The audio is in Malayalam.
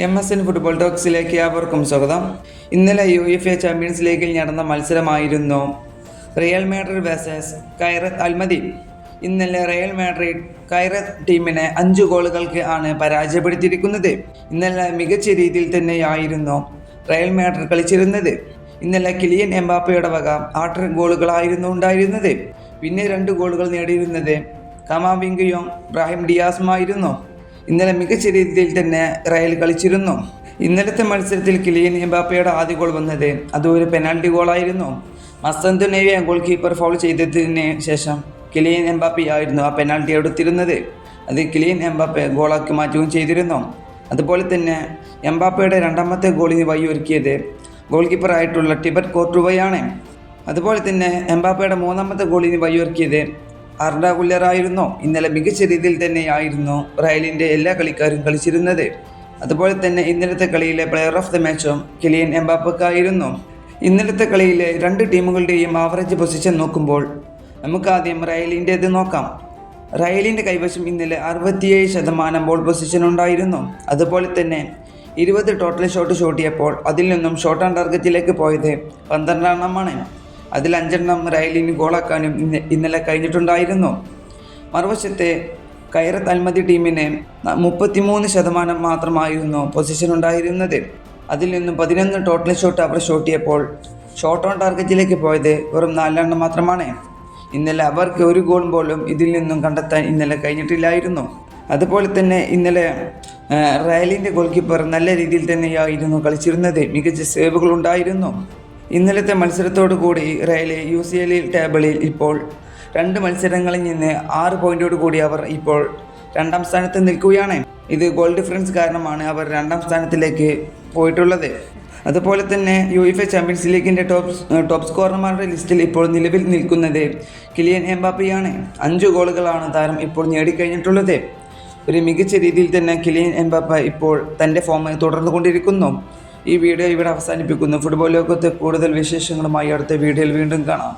MSN ഫുട്ബോൾ ടോക്സിലേക്ക് അവർക്കും സ്വാഗതം. ഇന്നലെ UEFA ചാമ്പ്യൻസ് ലീഗിൽ നടന്ന മത്സരമായിരുന്നു റിയൽ മാഡ്രിഡ് വേഴ്സസ് കൈറത്ത് അൽമദി. ഇന്നലെ റിയൽ മാഡ്രിഡ് കൈറത്ത് ടീമിനെ 5 ഗോളുകൾക്ക് ആണ് പരാജയപ്പെടുത്തിയിരിക്കുന്നത്. ഇന്നലെ മികച്ച രീതിയിൽ തന്നെയായിരുന്നു റിയൽ മാഡ്രിഡ് കളിച്ചിരുന്നത്. ഇന്നലെ കിലിയൻ എംബാപ്പയുടെ വക 8 ഗോളുകളായിരുന്നു ഉണ്ടായിരുന്നത്. പിന്നെ 2 ഗോളുകൾ നേടിയിരുന്നത് കമാവിംഗയും ബ്രാഹിം ഡിയാസുമായിരുന്നു. ഇന്നലെ മികച്ച രീതിയിൽ തന്നെ റയൽ കളിച്ചിരുന്നു. ഇന്നലത്തെ മത്സരത്തിൽ കിലിയൻ എംബാപ്പയുടെ ആദ്യ ഗോൾ വന്നത് അതൊരു പെനാൽറ്റി ഗോളായിരുന്നു. മസ്തന്തുനെയെ ഗോൾ കീപ്പർ ഫൗൾ ചെയ്തതിന് ശേഷം കിലിയൻ എംബാപ്പയായിരുന്നു ആ പെനാൽറ്റി എടുത്തിരുന്നത്. അത് കിലിയൻ എംബാപ്പെ ഗോളാക്കി മാറ്റുകയും ചെയ്തിരുന്നു. അതുപോലെ തന്നെ എംബാപ്പയുടെ രണ്ടാമത്തെ ഗോളിന് വഴിയൊരുക്കിയത് ഗോൾ കീപ്പറായിട്ടുള്ള ടിബറ്റ് കോർട്ടുവയാണ്. അതുപോലെ തന്നെ എംബാപ്പയുടെ മൂന്നാമത്തെ ഗോളിന് വഴിയൊരുക്കിയത് അർഡ ഗുല്ലറായിരുന്നു. ഇന്നലെ മികച്ച രീതിയിൽ തന്നെയായിരുന്നു റയലിൻ്റെ എല്ലാ കളിക്കാരും കളിച്ചിരുന്നത്. അതുപോലെ തന്നെ ഇന്നലത്തെ കളിയിലെ പ്ലെയർ ഓഫ് ദ മാച്ചും കിലിയൻ എംബാപ്പയ്ക്കായിരുന്നു. ഇന്നലത്തെ കളിയിലെ 2 ടീമുകളുടെയും ആവറേജ് പൊസിഷൻ നോക്കുമ്പോൾ നമുക്കാദ്യം റയലിൻ്റേത് നോക്കാം. റയലിൻ്റെ കൈവശം ഇന്നലെ 67% ബോൾ പൊസിഷൻ ഉണ്ടായിരുന്നു. അതുപോലെ തന്നെ 20 ടോട്ടൽ ഷോട്ട് ഷൂട്ടിയപ്പോൾ അതിൽ നിന്നും ഷോട്ട് ഓൺ ടാർഗറ്റിലേക്ക് പോയത് 12 എണ്ണമാണ്. അതിൽ 5 എണ്ണം റയലിന് ഗോളാക്കാനും ഇന്നലെ കഴിഞ്ഞിട്ടുണ്ടായിരുന്നു. മറുവശത്തെ കൈറത്ത് അൽമദി ടീമിന് 33% മാത്രമായിരുന്നു പൊസിഷൻ ഉണ്ടായിരുന്നത്. അതിൽ നിന്നും 11 ടോട്ടൽ ഷോട്ട് അവർ ഷൂട്ടിയപ്പോൾ ഷോട്ട് ഓൺ ടാർഗറ്റിലേക്ക് പോയത് വെറും 4 എണ്ണം മാത്രമാണ്. ഇന്നലെ അവർക്ക് ഒരു ഗോൾ പോലും ഇതിൽ നിന്നും കണ്ടെത്താൻ ഇന്നലെ കഴിഞ്ഞിട്ടില്ലായിരുന്നു. അതുപോലെ തന്നെ ഇന്നലെ റയലിൻ്റെ ഗോൾ കീപ്പർ നല്ല രീതിയിൽ തന്നെയായിരുന്നു കളിച്ചിരുന്നത്. മികച്ച സേവുകൾ ഉണ്ടായിരുന്നു. ഇന്നലത്തെ മത്സരത്തോടു കൂടി റയൽ UCL ടേബിളിൽ ഇപ്പോൾ 2 മത്സരങ്ങളിൽ നിന്ന് 6 പോയിന്റോട് കൂടി അവർ ഇപ്പോൾ 2ാം സ്ഥാനത്ത് നിൽക്കുകയാണ്. ഇത് ഗോൾ ഡിഫറൻസ് കാരണമാണ് അവർ 2ാം സ്ഥാനത്തിലേക്ക് പോയിട്ടുള്ളത്. അതുപോലെ തന്നെ UEFA ചാമ്പ്യൻസ് ലീഗിൻ്റെ ടോപ്പ് സ്കോറർമാരുടെ ലിസ്റ്റിൽ ഇപ്പോൾ നിലവിൽ നിൽക്കുന്നത് കിലിയൻ എംബാപ്പയാണ്. 5 ഗോളുകളാണ് താരം ഇപ്പോൾ നേടിക്കഴിഞ്ഞിട്ടുള്ളത്. ഒരു മികച്ച രീതിയിൽ തന്നെ കിലിയൻ എംബാപ്പ ഇപ്പോൾ തൻ്റെ ഫോം തുടർന്നുകൊണ്ടിരിക്കുന്നു. ഈ വീഡിയോ ഇവിടെ അവസാനിപ്പിക്കുന്നു. ഫുട്ബോൾ ലോകത്തെ കൂടുതൽ വിശേഷങ്ങളുമായി അടുത്ത വീഡിയോയിൽ വീണ്ടും കാണാം.